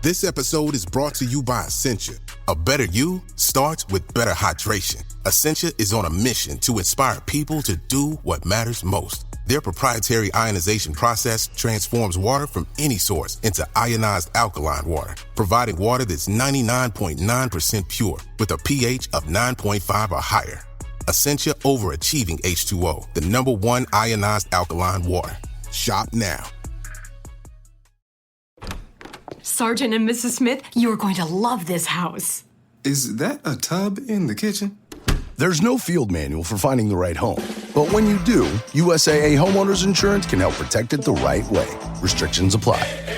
This episode is brought to you by Essentia. A better you starts with better hydration. Essentia is on a mission to inspire people to do what matters most. Their proprietary ionization process transforms water from any source into ionized alkaline water, providing water that's 99.9% pure with a pH of 9.5 or higher. Essentia overachieving H2O, the #1 ionized alkaline water. Shop now. Sergeant and Mrs. Smith, you are going to love this house. Is that a tub in the kitchen? There's no field manual for finding the right home. But when you do, USAA Homeowners Insurance can help protect it the right way. Restrictions apply.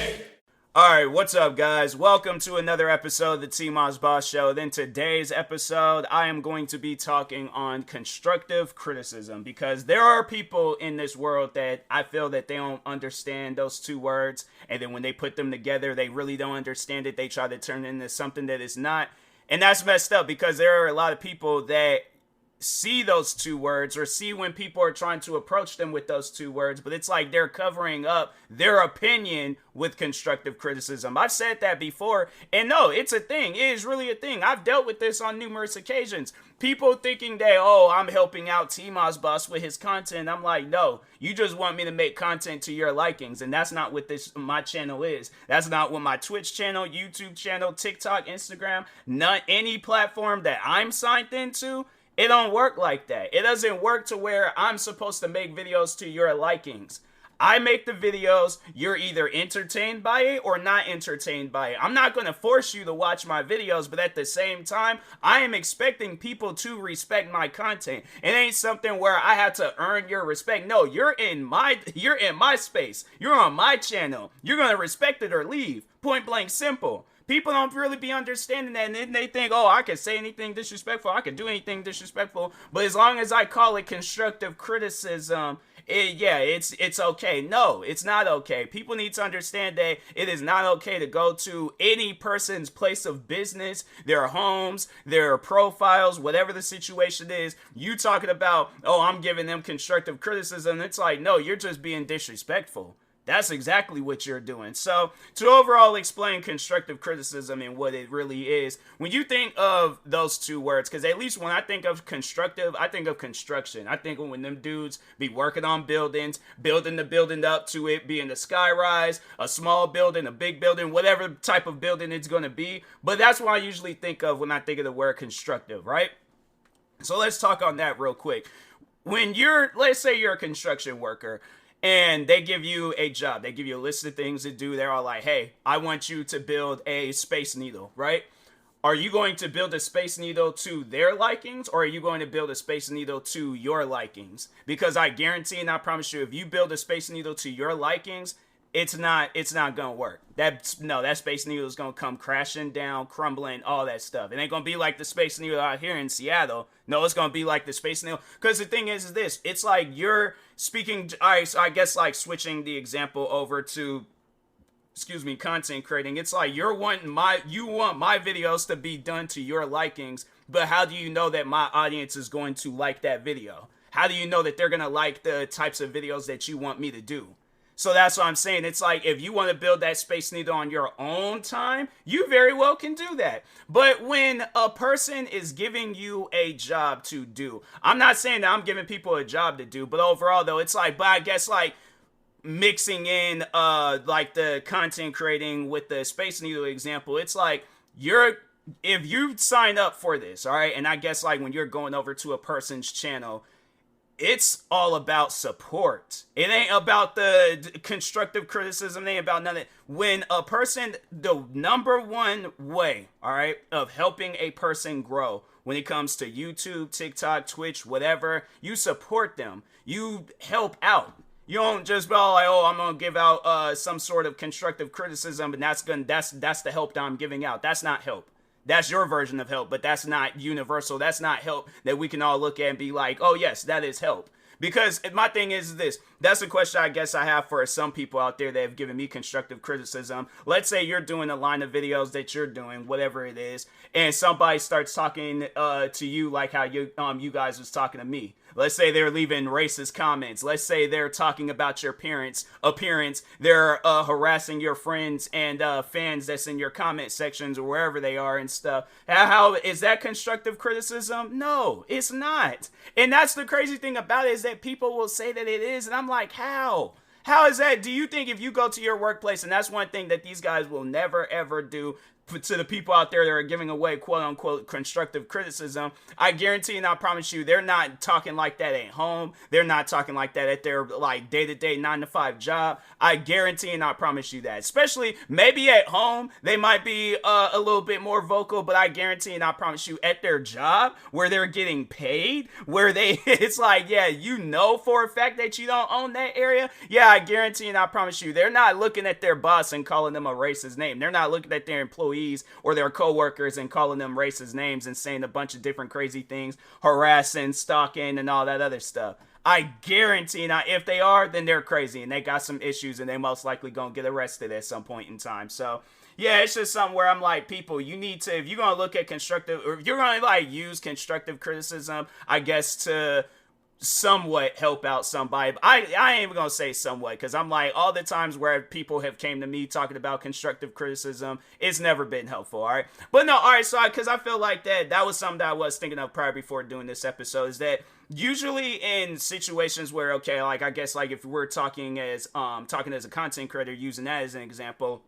Alright, what's up guys? Welcome to another episode of the TMossBoss Show. In today's episode, I am going to be talking on constructive criticism because there are people in this world that I feel that they don't understand those two words, and then when they put them together, they really don't understand it. They try to turn it into something that it's not, and that's messed up because there are a lot of people that see those two words or see when people are trying to approach them with those two words, but it's like they're covering up their opinion with constructive criticism. I've said that before, and no, it's a thing. It is really a thing. I've dealt with this on numerous occasions. People thinking that, oh, I'm helping out TMossBoss with his content. I'm like, no, you just want me to make content to your likings, and that's not what my channel is. That's not what my Twitch channel, YouTube channel, TikTok, Instagram, not any platform that I'm signed into. It don't work like that. It doesn't work to where I'm supposed to make videos to your likings. I make the videos, you're either entertained by it or not entertained by it. I'm not going to force you to watch my videos, but at the same time, I am expecting people to respect my content. It ain't something where I have to earn your respect. No, you're in my space. You're on my channel. You're going to respect it or leave. Point blank simple. People don't really be understanding that, and then they think, oh, I can say anything disrespectful, I can do anything disrespectful, but as long as I call it constructive criticism, it's okay. No, it's not okay. People need to understand that it is not okay to go to any person's place of business, their homes, their profiles, whatever the situation is. You talking about, oh, I'm giving them constructive criticism. It's like, no, you're just being disrespectful. That's exactly what you're doing. So, to overall explain constructive criticism and what it really is, when you think of those two words, because at least when I think of constructive, I think of construction. I think of when them dudes be working on buildings, building the building up to it being a skyrise, a small building, a big building, whatever type of building it's going to be. But that's what I usually think of when I think of the word constructive, right? So let's talk on that real quick. When let's say you're a construction worker, and they give you a job. They give you a list of things to do. They're all like, hey, I want you to build a Space Needle, right? Are you going to build a Space Needle to their likings, or are you going to build a Space Needle to your likings? Because I guarantee and I promise you, if you build a Space Needle to your likings, it's not gonna work. That Space Needle is gonna come crashing down, crumbling, all that stuff. It ain't gonna be like the Space Needle out here in Seattle. No, it's gonna be like the Space Needle. Because the thing is this, it's like you're speaking, I guess like switching the example over to, content creating. It's like you want my videos to be done to your likings, but how do you know that my audience is going to like that video? How do you know that they're gonna like the types of videos that you want me to do? So that's what I'm saying. It's like if you want to build that Space Needle on your own time, you very well can do that. But when a person is giving you a job to do, I'm not saying that I'm giving people a job to do, but overall though, it's like, but I guess like mixing in like the content creating with the Space Needle example, it's like if you sign up for this, all right, and I guess like when you're going over to a person's channel, it's all about support. It ain't about the constructive criticism. It ain't about none of it. When a person, the number one way, all right, of helping a person grow when it comes to YouTube, TikTok, Twitch, whatever, you support them. You help out. You don't just go like, oh, I'm gonna give out some sort of constructive criticism, and that's the help that I'm giving out. That's not help. That's your version of help, but that's not universal. That's not help that we can all look at and be like, oh yes, that is help. Because my thing is this, that's a question I guess I have for some people out there that have given me constructive criticism. Let's say you're doing a line of videos that you're doing, whatever it is, and somebody starts talking to you like how you guys was talking to me. Let's say they're leaving racist comments. Let's say they're talking about your appearance. They're harassing your friends and fans that's in your comment sections or wherever they are and stuff. How is that constructive criticism? No, it's not. And that's the crazy thing about it, is that people will say that it is, and I'm like, how? How is that? Do you think if you go to your workplace, and that's one thing that these guys will never ever do to the people out there that are giving away quote unquote constructive criticism, I guarantee and I promise you, they're not talking like that at home. They're not talking like that at their like day-to-day 9-to-5 job. I guarantee and I promise you that. Especially maybe at home, they might be a little bit more vocal, but I guarantee and I promise you, at their job where they're getting paid, where they it's like, yeah, you know for a fact that you don't own that area. Yeah, I guarantee and I promise you, they're not looking at their boss and calling them a racist name. They're not looking at their employees or their coworkers and calling them racist names and saying a bunch of different crazy things, harassing, stalking, and all that other stuff. I guarantee now, if they are, then they're crazy and they got some issues and they most likely gonna get arrested at some point in time. So yeah, it's just something where I'm like, people, you need to, if you're gonna look at constructive, or if you're gonna like use constructive criticism, I guess to somewhat help out somebody. I ain't even gonna say somewhat, because I'm like, all the times where people have came to me talking about constructive criticism, it's never been helpful. All right, but no, all right, so because I feel like that was something that I was thinking of prior before doing this episode, is that usually in situations where, okay, like I guess like if we're talking as a content creator, using that as an example,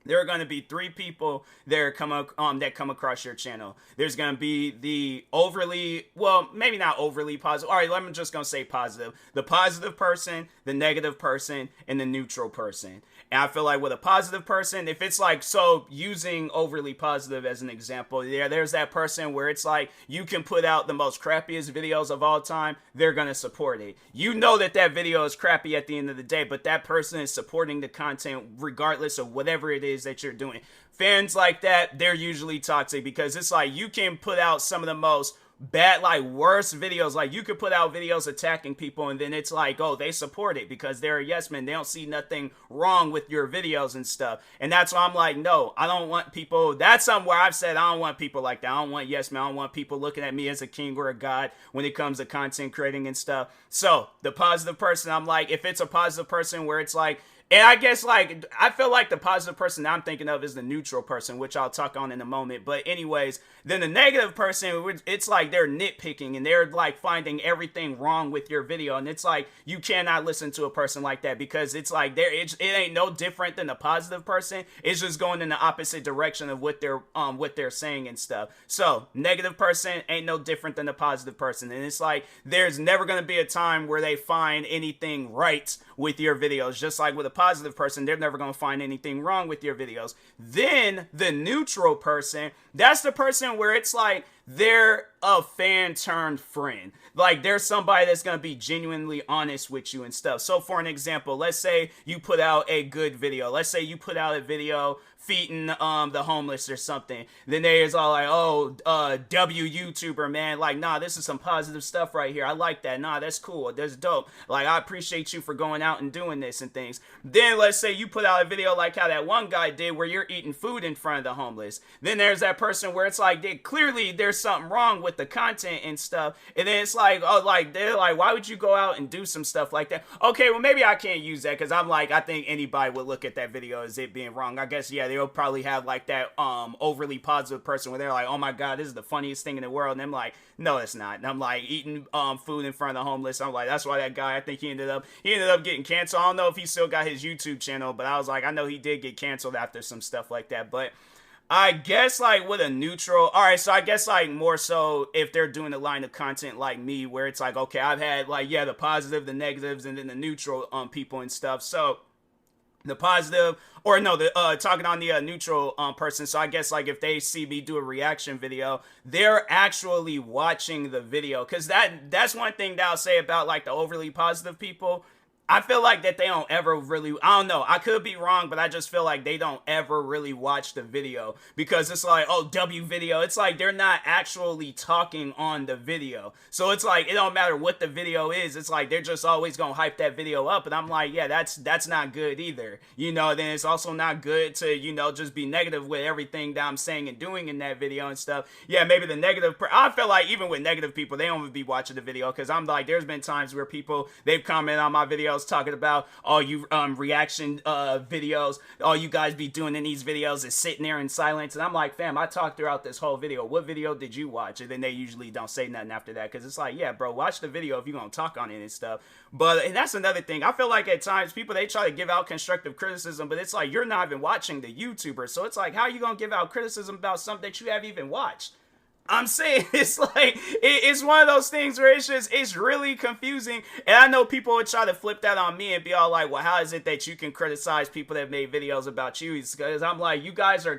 there are going to be three people that come across your channel. There's going to be the overly, well, maybe not overly positive. All right, I'm just going to say positive. The positive person, the negative person, and the neutral person. And I feel like with a positive person, if it's like, so using overly positive as an example, there's that person where it's like, you can put out the most crappiest videos of all time, they're going to support it. You know that video is crappy at the end of the day, but that person is supporting the content regardless of whatever it is that you're doing. Fans like that, they're usually toxic, because it's like, you can put out some of the most bad, like worst videos. Like, you could put out videos attacking people, and then it's like, oh, they support it because they're a yes man. They don't see nothing wrong with your videos and stuff. And that's why I'm like, no, I don't want people. That's something where I've said I don't want people like that. I don't want yes man. I don't want people looking at me as a king or a god when it comes to content creating and stuff. So the positive person, I'm like, if it's a positive person where it's like, and I guess, like, I feel like the positive person that I'm thinking of is the neutral person, which I'll talk on in a moment. But anyways, then the negative person, it's like they're nitpicking and they're like finding everything wrong with your video. And it's like, you cannot listen to a person like that, because it's like it ain't no different than the positive person. It's just going in the opposite direction of what they're saying and stuff. So negative person ain't no different than the positive person. And it's like, there's never going to be a time where they find anything right with your videos. Just like with a positive person, they're never going to find anything wrong with your videos. Then the neutral person, that's the person where it's like, they're a fan turned friend. Like, there's somebody that's going to be genuinely honest with you and stuff. So for an example, let's say you put out a good video. Let's say you put out a video feeding the homeless or something. Then there's all like, oh, W YouTuber, man. Like, nah, this is some positive stuff right here. I like that. Nah, that's cool. That's dope. Like, I appreciate you for going out and doing this and things. Then let's say you put out a video like how that one guy did where you're eating food in front of the homeless. Then there's that person where it's like, clearly there's something wrong with the content and stuff. And then it's like, oh, like, they're like, why would you go out and do some stuff like that? Okay, well, maybe I can't use that, because I'm like, I think anybody would look at that video as it being wrong. I guess, yeah, they'll probably have like that overly positive person where they're like, oh my god, this is the funniest thing in the world. And I'm like, no, it's not. And I'm like, eating food in front of the homeless. I'm like, that's why that guy, I think he ended up getting canceled. I don't know if he still got his YouTube channel, but I was like, I know he did get canceled after some stuff like that. But I guess, like, with a neutral, all right, so I guess, like, more so if they're doing a line of content like me, where it's like, okay, I've had, like, yeah, the positive, the negatives, and then the neutral people and stuff. So the positive, or no, the talking on the neutral person. So I guess, like, if they see me do a reaction video, they're actually watching the video. Because that's one thing that I'll say about, like, the overly positive people. I feel like that they don't ever really, I don't know, I could be wrong, but I just feel like they don't ever really watch the video, because it's like, oh, W video, it's like they're not actually talking on the video. So it's like, it don't matter what the video is, it's like they're just always gonna hype that video up, and I'm like, yeah, that's not good either. You know, then it's also not good to, you know, just be negative with everything that I'm saying and doing in that video and stuff. Yeah, maybe the negative, I feel like even with negative people, they don't even be watching the video, because I'm like, there's been times where people, they've commented on my videos talking about all you reaction videos, all you guys be doing in these videos is sitting there in silence, and I'm like, fam, I talked throughout this whole video. What video did you watch? And then they usually don't say nothing after that, because it's like, yeah, bro, watch the video if you're gonna talk on it and stuff. But, and that's another thing, I feel like at times people, they try to give out constructive criticism, but it's like, you're not even watching the YouTuber, so it's like, how are you gonna give out criticism about something that you haven't even watched? I'm saying, it's like, it's one of those things where it's really confusing. And I know people would try to flip that on me and be all like, well, how is it that you can criticize people that made videos about you? Because I'm like, you guys are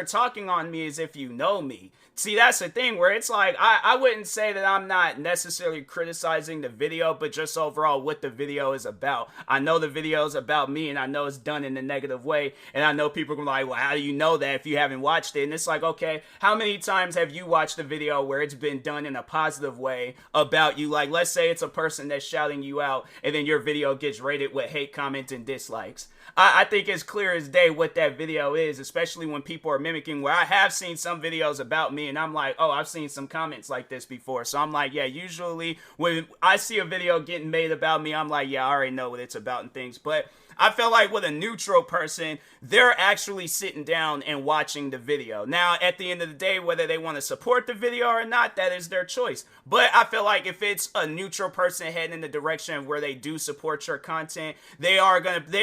talking on me as if you know me. See, that's the thing where it's like, I wouldn't say that I'm not necessarily criticizing the video, but just overall what the video is about. I know the video is about me, and I know it's done in a negative way, and I know people are like, well, how do you know that if you haven't watched it? And it's like, okay, how many times have you watched a video where it's been done in a positive way about you? Like, let's say it's a person that's shouting you out, and then your video gets rated with hate comments and dislikes. I think it's clear as day what that video is, especially when people are mimicking, where I have seen some videos about me and I'm like, oh, I've seen some comments like this before. So I'm like, yeah, usually when I see a video getting made about me, I'm like, yeah, I already know what it's about and things. But I feel like with a neutral person, they're actually sitting down and watching the video. Now, at the end of the day, whether they want to support the video or not, that is their choice. But I feel like if it's a neutral person heading in the direction where they do support your content, they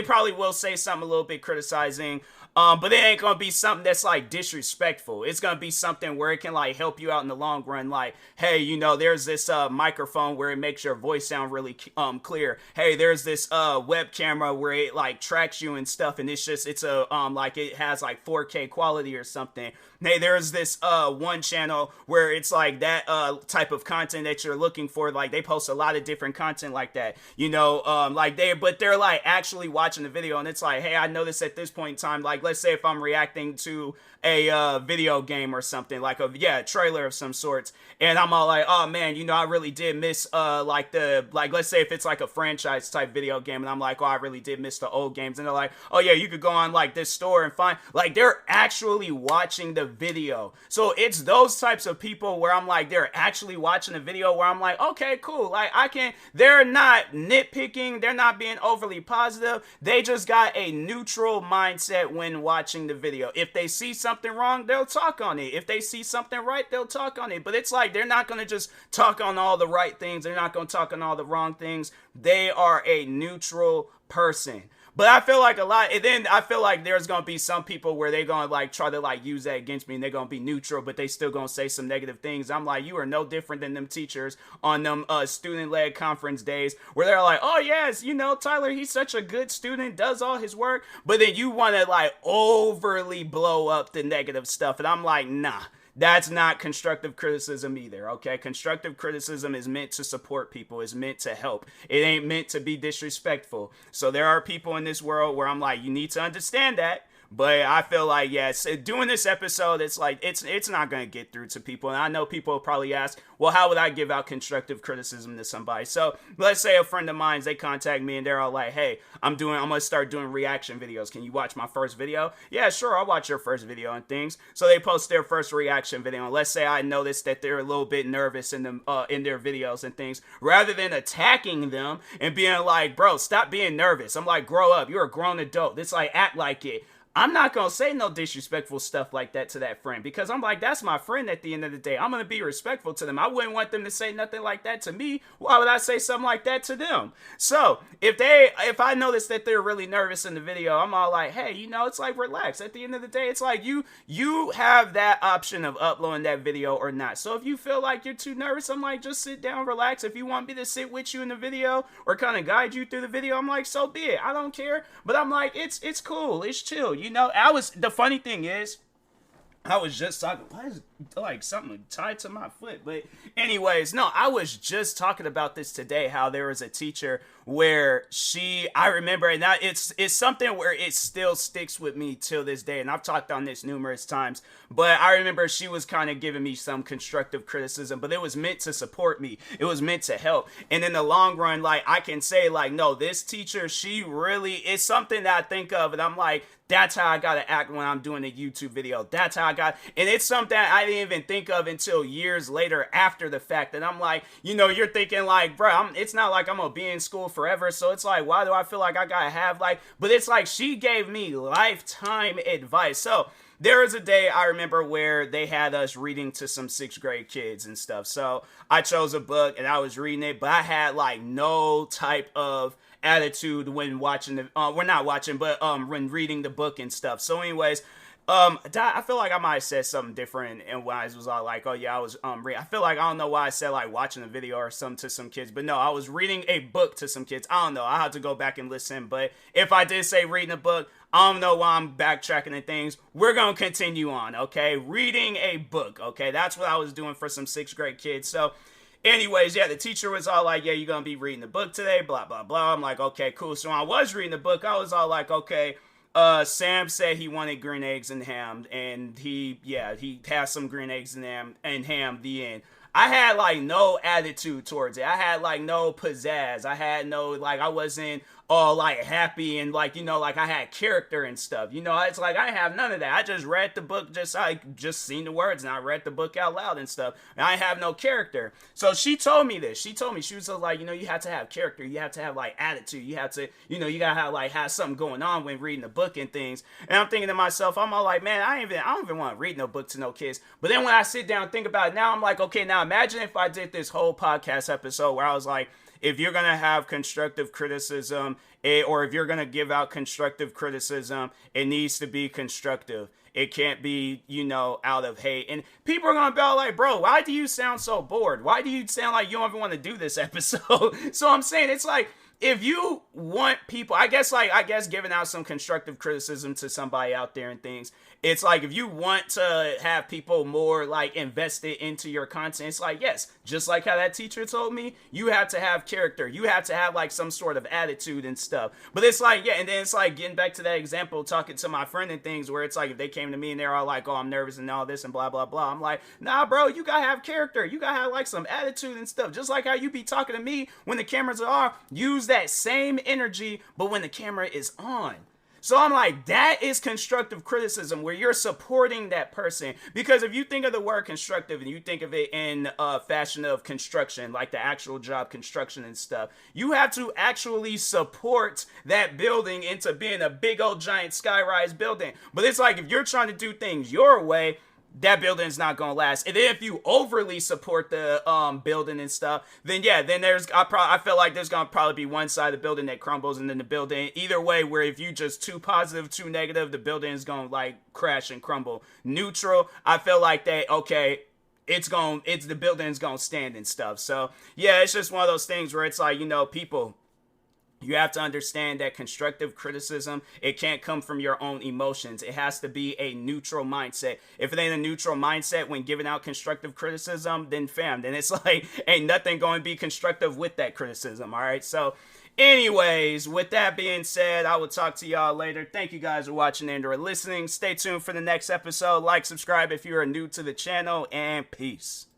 probably will say something a little bit criticizing, but it ain't gonna be something that's like disrespectful. It's gonna be something where it can like help you out in the long run. Like, hey, you know, there's this microphone where it makes your voice sound really clear. Hey, there's this web camera where it like tracks you and stuff, and it's a like it has like 4K quality or something. Hey, there's this one channel where it's like that type of content that you're looking for. Like, they post a lot of different content like that, you know, but they're like actually watching the video, and it's like, hey, I noticed at this point in time, like, let's say if I'm reacting to a video game or something, like a trailer of some sorts, and I'm all like, oh man, you know, I really did miss let's say if it's like a franchise type video game, and I'm like, oh, I really did miss the old games, and they're like, oh yeah, you could go on like this store and find, like, they're actually watching the video. So it's those types of people where I'm like, they're actually watching the video, where I'm like, okay, cool, like they're not nitpicking, they're not being overly positive, they just got a neutral mindset when watching the video. If they see something wrong, they'll talk on it. If they see something right, they'll talk on it. But it's like, they're not going to just talk on all the right things, they're not going to talk on all the wrong things. They are a neutral person. But I feel like I feel like there's going to be some people where they're going to like try to like use that against me, and they're going to be neutral, but they still going to say some negative things. I'm like, you are no different than them teachers on them student-led conference days where they're like, oh yes, you know, Tyler, he's such a good student, does all his work, but then you want to like overly blow up the negative stuff. And I'm like, nah. That's not constructive criticism either, okay? Constructive criticism is meant to support people, is meant to help. It ain't meant to be disrespectful. So there are people in this world where I'm like, you need to understand that. But I feel like, yes, doing this episode, it's like, it's not going to get through to people. And I know people will probably ask, well, how would I give out constructive criticism to somebody? So let's say a friend of mine, they contact me and they're all like, hey, I'm going to start doing reaction videos. Can you watch my first video? Yeah, sure, I'll watch your first video and things. So they post their first reaction video. And let's say I noticed that they're a little bit nervous in their videos and things. Rather than attacking them and being like, bro, stop being nervous. I'm like, grow up. You're a grown adult. It's like, act like it. I'm not going to say no disrespectful stuff like that to that friend, because I'm like, that's my friend at the end of the day. I'm going to be respectful to them. I wouldn't want them to say nothing like that to me. Why would I say something like that to them? So if I notice that they're really nervous in the video, I'm all like, hey, you know, it's like, relax. At the end of the day, it's like you have that option of uploading that video or not. So if you feel like you're too nervous, I'm like, just sit down, relax. If you want me to sit with you in the video or kind of guide you through the video, I'm like, so be it. I don't care. But I'm like, it's cool. It's chill. You know, the funny thing is, I was just talking, why is like something tied to my foot? But anyways, no, I was just talking about this today, how there was a teacher where I remember, and that it's something where it still sticks with me till this day. And I've talked on this numerous times, but I remember she was kind of giving me some constructive criticism, but it was meant to support me. It was meant to help. And in the long run, like I can say like, no, this teacher, she really is something that I think of. And I'm like, that's how I gotta act when I'm doing a YouTube video. That's how and it's something I didn't even think of until years later after the fact. And I'm like, you're thinking like, bro, it's not like I'm gonna be in school forever. So it's like, why do I feel like I gotta have like, but it's like she gave me lifetime advice. So there was a day I remember where they had us reading to some 6th grade kids and stuff. So I chose a book and I was reading it, but I had like no type of attitude when watching when reading the book and stuff. So anyways, I feel like I might have said something different, and when I was all like, oh yeah, I was I feel like I don't know why I said like watching a video or something to some kids, but no, I was reading a book to some kids. I don't know, I have to go back and listen, but if I did say reading a book, I don't know why I'm backtracking and things. We're gonna continue on, okay? Reading a book, okay? That's what I was doing for some 6th grade kids. So anyways, yeah, the teacher was all like, yeah, you're gonna be reading the book today, blah blah blah. I'm like, okay, cool. So when I was reading the book, I was all like, okay, Sam said he wanted green eggs and ham, and he has some green eggs and ham, the end. I had like no attitude towards it. I had like no pizzazz. I had no, like, I wasn't all like happy and like, like I had character and stuff. It's like I have none of that. I just read the book, just seen the words, and I read the book out loud and stuff. And I have no character. So she told me this. She was like, you have to have character. You have to have like attitude. You have to, you gotta have something going on when reading the book and things. And I'm thinking to myself, I'm all like, man, I don't even want to read no book to no kids. But then when I sit down and think about it now, I'm like, okay, now imagine if I did this whole podcast episode where I was like, if you're going to have constructive criticism, or if you're going to give out constructive criticism, it needs to be constructive. It can't be, out of hate. And people are going to be all like, bro, why do you sound so bored? Why do you sound like you don't even want to do this episode? So I'm saying, it's like, if you want people, I guess giving out some constructive criticism to somebody out there and things, it's like, if you want to have people more like invested into your content, it's like, yes, just like how that teacher told me, you have to have character. You have to have like some sort of attitude and stuff. But it's like, yeah, and then it's like getting back to that example, talking to my friend and things, where it's like, if they came to me and they're all like, oh, I'm nervous and all this and blah, blah, blah. I'm like, nah, bro, you gotta have character. You gotta have like some attitude and stuff. Just like how you be talking to me when the cameras are off, use that same energy, but when the camera is on. So I'm like, that is constructive criticism, where you're supporting that person. Because if you think of the word constructive and you think of it in fashion of construction, like the actual job construction and stuff, you have to actually support that building into being a big old giant skyrise building. But it's like, if you're trying to do things your way, that building's not gonna last. And then if you overly support the building and stuff, then yeah, then I feel like there's gonna probably be one side of the building that crumbles, and then the building, either way, where if you just too positive, too negative, the building is gonna like crash and crumble. Neutral, I feel like that, okay, the building's gonna stand and stuff. So yeah, it's just one of those things where it's like, people, you have to understand that constructive criticism, it can't come from your own emotions. It has to be a neutral mindset. If it ain't a neutral mindset when giving out constructive criticism, then then it's like, ain't nothing going to be constructive with that criticism, all right? So anyways, with that being said, I will talk to y'all later. Thank you guys for watching and or listening. Stay tuned for the next episode. Like, subscribe if you are new to the channel, and peace.